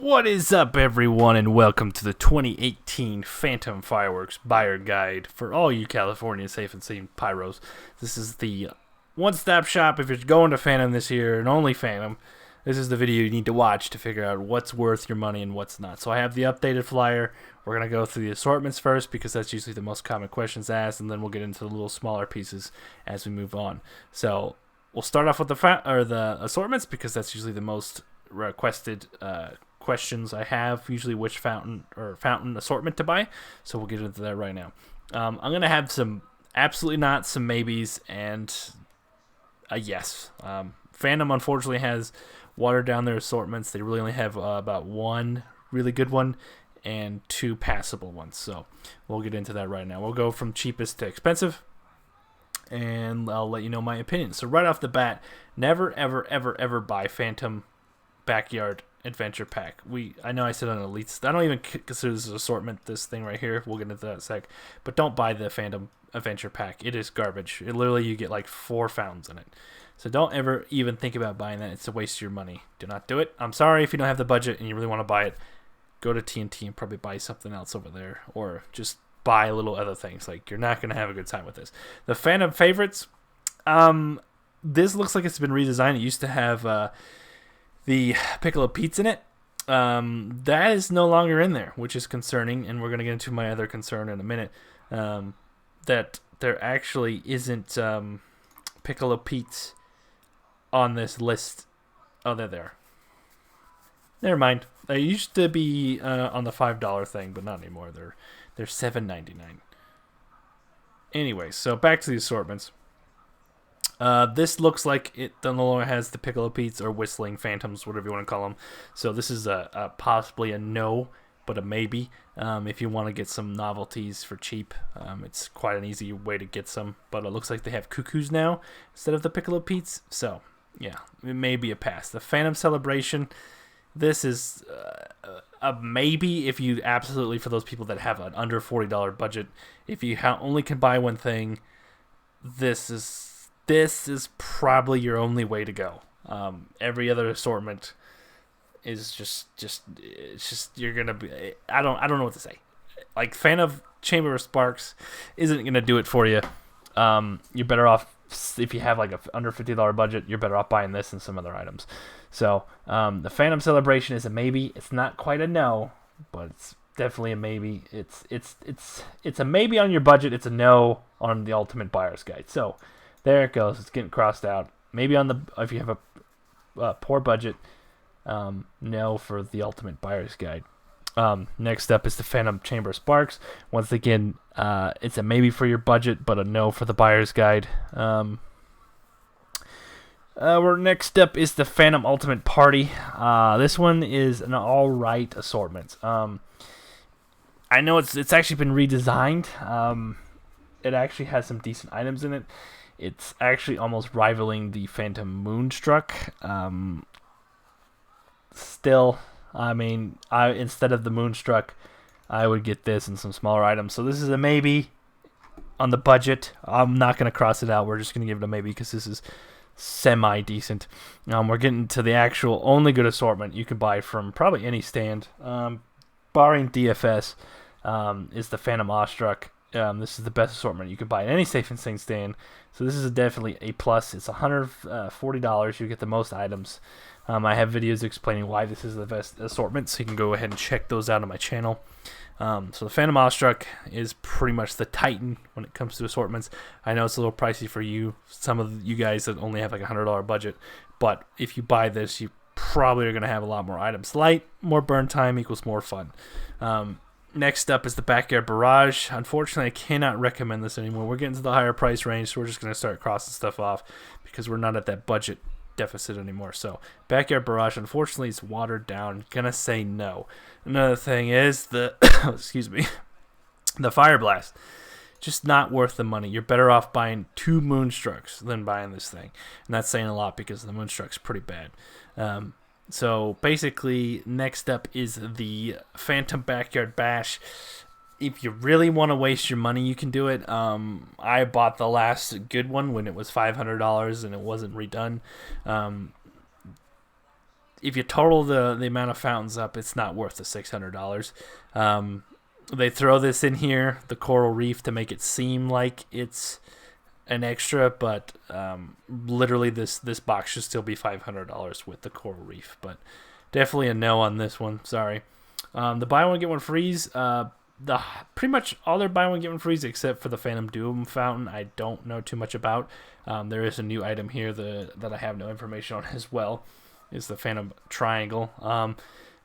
What is up, everyone, and welcome to the 2018 Phantom Fireworks Buyer Guide for all you California safe and sane pyros. This is the one-stop shop if you're going to Phantom this year, and only Phantom. This is the video you need to watch to figure out what's worth your money and what's not. So I have the updated flyer. We're going to go through the assortments first because that's usually the most common questions asked, and then we'll get into the little smaller pieces as we move on. So we'll start off with the assortments because that's usually the most requested questions I have, usually which fountain assortment to buy. So we'll get into that right now. I'm going to have some absolutely not, some maybes, and a yes. Phantom unfortunately has watered down their assortments. They really only have about one really good one and two passable ones. So we'll get into that right now. We'll go from cheapest to expensive, and I'll let you know my opinion. So right off the bat, never, ever, ever, ever buy Phantom Backyard Adventure Pack. I know I said on Elite. I don't even consider this an assortment, this thing right here. We'll get into that in a sec. But don't buy the Phantom Adventure Pack. It is garbage. Literally, you get like 4 fountains in it. So don't ever even think about buying that. It's a waste of your money. Do not do it. I'm sorry if you don't have the budget and you really want to buy it. Go to TNT and probably buy something else over there. Or just buy little other things. Like, you're not going to have a good time with this. The Phantom favorites. This looks like it's been redesigned. It used to have the Piccolo Pete's in it. That is no longer in there, which is concerning, and we're going to get into my other concern in a minute. That there actually isn't Piccolo Pete's on this list. Oh, they're there. Never mind. They used to be on the $5 thing, but not anymore. They're $7.99. Anyway, so back to the assortments. This looks like it no longer has the Piccolo Pete's or Whistling Phantoms, whatever you want to call them. So this is a possibly a no, but a maybe. If you want to get some novelties for cheap, it's quite an easy way to get some. But it looks like they have Cuckoos now instead of the Piccolo Pete's. So yeah, it may be a pass. The Phantom Celebration. This is a maybe if you absolutely, for those people that have an under $40 budget. If you only can buy one thing, this is probably your only way to go. Every other assortment is just you're gonna be. I don't know what to say. Like, Phantom Chamber of Sparks isn't gonna do it for you. You're better off if you have like a under $50 budget. You're better off buying this and some other items. So the Phantom Celebration is a maybe. It's not quite a no, but it's definitely a maybe. It's a maybe on your budget. It's a no on the Ultimate Buyer's Guide. So there it goes. It's getting crossed out. Maybe if you have a poor budget, no for the Ultimate Buyer's Guide. Next up is the Phantom Chamber of Sparks. Once again, it's a maybe for your budget, but a no for the Buyer's Guide. Next up is the Phantom Ultimate Party. This one is an all-right assortment. I know it's actually been redesigned. It actually has some decent items in it. It's actually almost rivaling the Phantom Moonstruck. Still, I mean, instead of the Moonstruck, I would get this and some smaller items. So this is a maybe on the budget. I'm not going to cross it out. We're just going to give it a maybe because this is semi-decent. We're getting to the actual only good assortment you can buy from probably any stand, barring DFS, is the Phantom Awestruck. This is the best assortment you can buy in any safe and sane stand. So this is definitely a plus. It's $140. You get the most items. I have videos explaining why this is the best assortment, so you can go ahead and check those out on my channel. So the Phantom Awestruck is pretty much the titan when it comes to assortments. I know it's a little pricey for you, some of you guys that only have like a $100 budget, but if you buy this, you probably are going to have a lot more items. Light, more burn time equals more fun. Next up is the Backyard Barrage. Unfortunately, I cannot recommend this anymore. We're getting to the higher price range, so we're just going to start crossing stuff off because we're not at that budget deficit anymore. So Backyard Barrage, unfortunately, is watered down. Gonna say no. Another thing is the excuse me, the Fire Blast. Just not worth the money. You're better off buying 2 Moonstrucks than buying this thing. And that's saying a lot because the Moonstruck's pretty bad. So basically, next up is the Phantom Backyard Bash. If you really want to waste your money, you can do it. I bought the last good one when it was $500 and it wasn't redone. if you total the amount of fountains up, it's not worth the $600. They throw this in here, the coral reef, to make it seem like it's an extra, but literally this box should still be $500 with the coral reef. But definitely a no on this one. Sorry. The buy one get one frees. Pretty much all their buy one get one frees except for the Phantom Doom fountain. I don't know too much about. There is a new item here that I have no information on as well. Is the Phantom Triangle.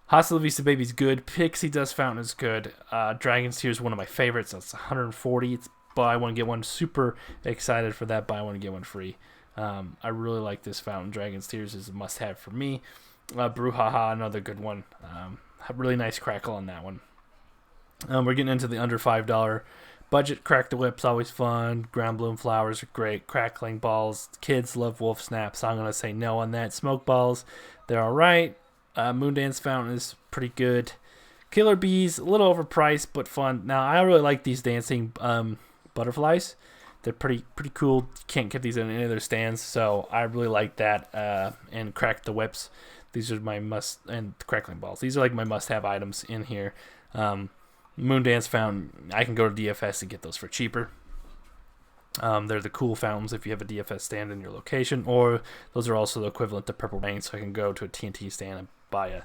Hostile Vista Baby's good. Pixie Dust Fountain is good. Dragon's Tear is one of my favorites. That's 140. It's buy one get one. Super excited for that buy one get one free. I really like this fountain. Dragon's Tears is a must-have for me. Brouhaha, another good one. Really nice crackle on that one. We're getting into the under $5 budget. Crack the Whip's always fun. Ground Bloom Flowers are great. Crackling Balls. Kids love Wolf Snaps, so I'm going to say no on that. Smoke Balls, they're all right. Moondance Fountain is pretty good. Killer Bees, a little overpriced, but fun. Now, I really like these dancing butterflies. They're pretty cool. You can't get these in any of their stands, so I really like that. And Crack the Whips. These are my and Crackling Balls. These are like my must-have items in here. Moondance Fountain, I can go to DFS and get those for cheaper. They're the cool fountains if you have a DFS stand in your location, or those are also the equivalent to Purple Rain, so I can go to a TNT stand and buy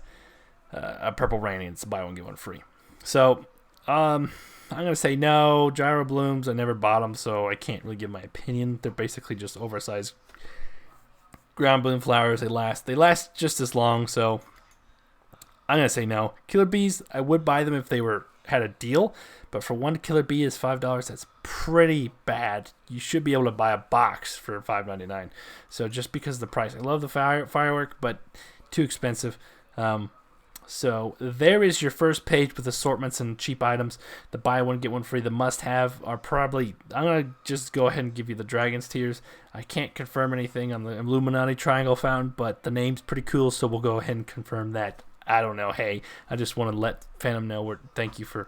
a Purple Rain and it's buy one get one free. So I'm gonna say no. Gyro Blooms, I never bought them, so I can't really give my opinion. They're basically just oversized ground bloom flowers. They last just as long, so I'm gonna say no. Killer Bees, I would buy them if they had a deal, but for one Killer Bee is $5. That's pretty bad. You should be able to buy a box for $5.99. So just because of the price, I love the firework, but too expensive. So there is your first page with assortments and cheap items. The buy one get one free. The must-have are probably. I'm gonna just go ahead and give you the Dragon's Tears. I can't confirm anything on the Illuminati Triangle fountain, but the name's pretty cool, so we'll go ahead and confirm that. I don't know. Hey, I just want to let Phantom know. Thank you for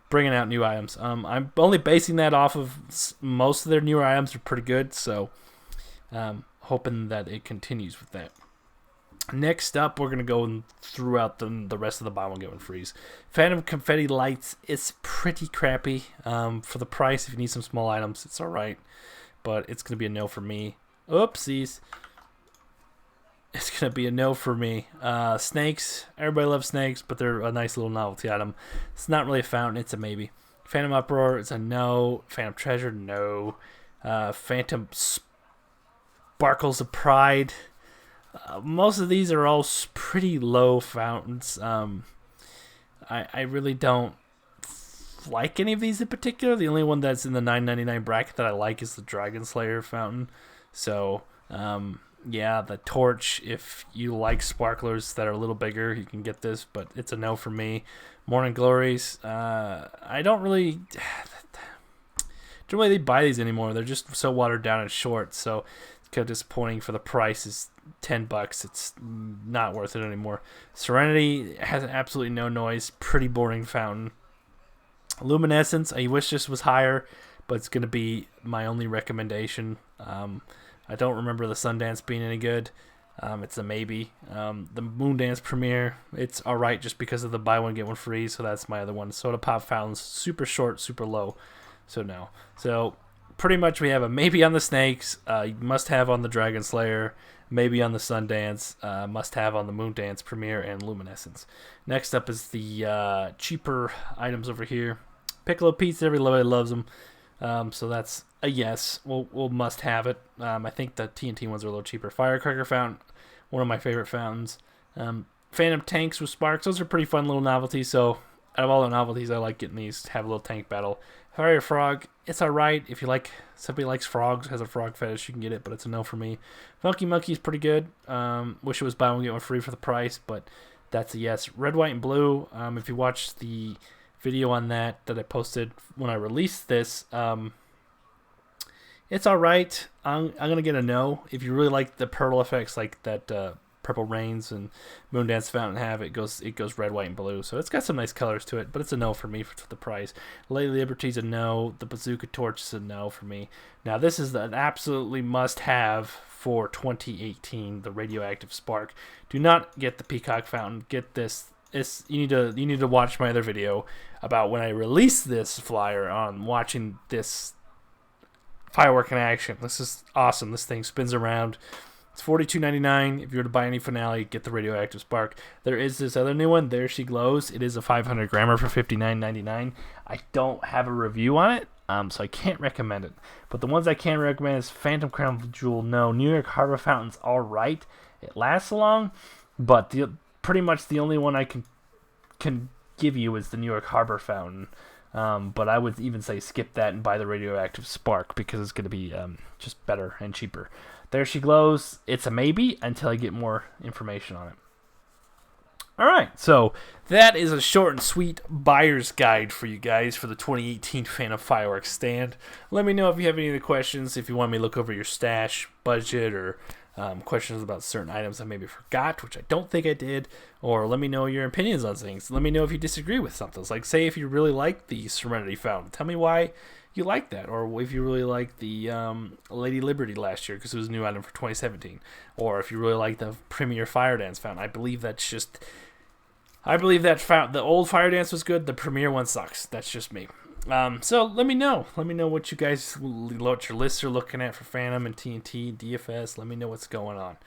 bringing out new items. I'm only basing that off of most of their newer items are pretty good, so hoping that it continues with that. Next up, we're going to go throughout the rest of the buy one get one frees. Phantom Confetti Lights, it's pretty crappy. For the price, if you need some small items, it's alright. But it's going to be a no for me. Oopsies. It's going to be a no for me. Snakes, everybody loves snakes, but they're a nice little novelty item. It's not really a fountain, it's a maybe. Phantom Uproar, it's a no. Phantom Treasure, no. Phantom Sparkles of Pride. Most of these are all pretty low fountains. I really don't like any of these in particular. The only one that's in the $9.99 bracket that I like is the Dragon Slayer fountain. So, yeah, the Torch, if you like sparklers that are a little bigger, you can get this, but it's a no for me. Morning Glories, I don't really buy these anymore. They're just so watered down and short, so it's kind of disappointing. For the price is $10. It's not worth it anymore. Serenity has absolutely no noise. Pretty boring fountain. Luminescence, I wish this was higher, but it's going to be my only recommendation. I don't remember the Sundance being any good. It's a maybe. The Moondance Premiere, it's alright just because of the buy one get one free, so that's my other one. Soda Pop Fountains, super short, super low, so no. So pretty much we have a maybe on the Snakes, must have on the Dragon Slayer, maybe on the Sundance, must have on the Moondance Premiere, and Luminescence. Next up is the cheaper items over here. Piccolo Pete's, everybody loves them. So that's a yes. We'll must have it. I think the TNT ones are a little cheaper. Firecracker Fountain, one of my favorite fountains. Phantom Tanks with Sparks, those are pretty fun little novelties. So out of all the novelties, I like getting these. Have a little tank battle. Fire Frog, it's alright. If you like, somebody likes frogs, has a frog fetish, you can get it, but it's a no for me. Funky Monkey is pretty good. Wish it was buy one get one free for the price, but that's a yes. Red, White, and Blue. If you watch the video on that I posted when I released this, it's alright. I'm gonna get a no. If you really like the pearl effects like that Purple Rains and Moondance Fountain have, it goes red, white, and blue. So it's got some nice colors to it, but it's a no for me for the price. Lady Liberty's a no. The Bazooka Torch is a no for me. Now this is an absolutely must have for 2018, the radioactive spark. Do not get the peacock fountain. Get this. You need to watch my other video about when I released this flyer on watching this firework in action. This is awesome. This thing spins around. It's $42.99. If you were to buy any finale, get the radioactive spark. There is this other new one. There She Glows. It is a 500 grammer for $59.99. I don't have a review on it, so I can't recommend it. But the ones I can recommend is Phantom Crown Jewel. No, New York Harbor Fountain's all right. It lasts long, but pretty much the only one I can give you is the New York Harbor Fountain. But I would even say skip that and buy the radioactive spark because it's going to be just better and cheaper. There She Glows. It's a maybe until I get more information on it. All right, so that is a short and sweet buyer's guide for you guys for the 2018 Phantom Fireworks stand. Let me know if you have any other questions, if you want me to look over your stash, budget, or questions about certain items I maybe forgot, which I don't think I did, or let me know your opinions on things. Let me know if you disagree with something. Like, say if you really like the Serenity Fountain, tell me why you like that, or if you really like the Lady Liberty last year because it was a new item for 2017, or if you really like the Premier Fire Dance Fountain. I believe that the old Fire Dance was good. The Premier one sucks. That's just me. So let me know. Let me know what what your lists are looking at for Phantom and TNT, DFS. Let me know what's going on.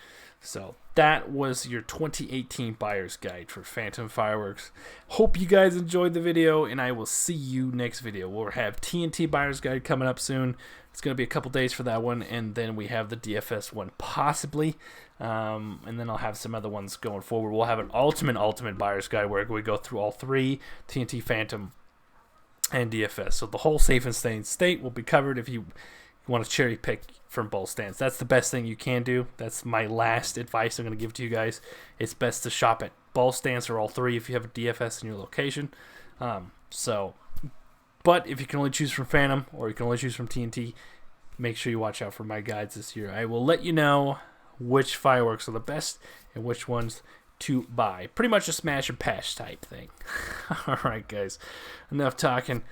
So that was your 2018 buyer's guide for Phantom Fireworks. Hope you guys enjoyed the video, and I will see you next video. We'll have TNT buyer's guide coming up soon. It's going to be a couple days for that one, and then we have the DFS one possibly, and then I'll have some other ones going forward. We'll have an ultimate buyer's guide where we go through all three, TNT, Phantom, and DFS. So the whole safe and staying state will be covered if you want to cherry pick from both stands. That's the best thing you can do. That's my last advice I'm going to give to you guys. It's best to shop at both stands or all three if you have a DFS in your location. But if you can only choose from Phantom or you can only choose from TNT, make sure you watch out for my guides this year. I will let you know which fireworks are the best and which ones to buy. Pretty much a smash and pass type thing. All right, guys. Enough talking.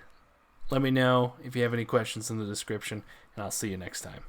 Let me know if you have any questions in the description, and I'll see you next time.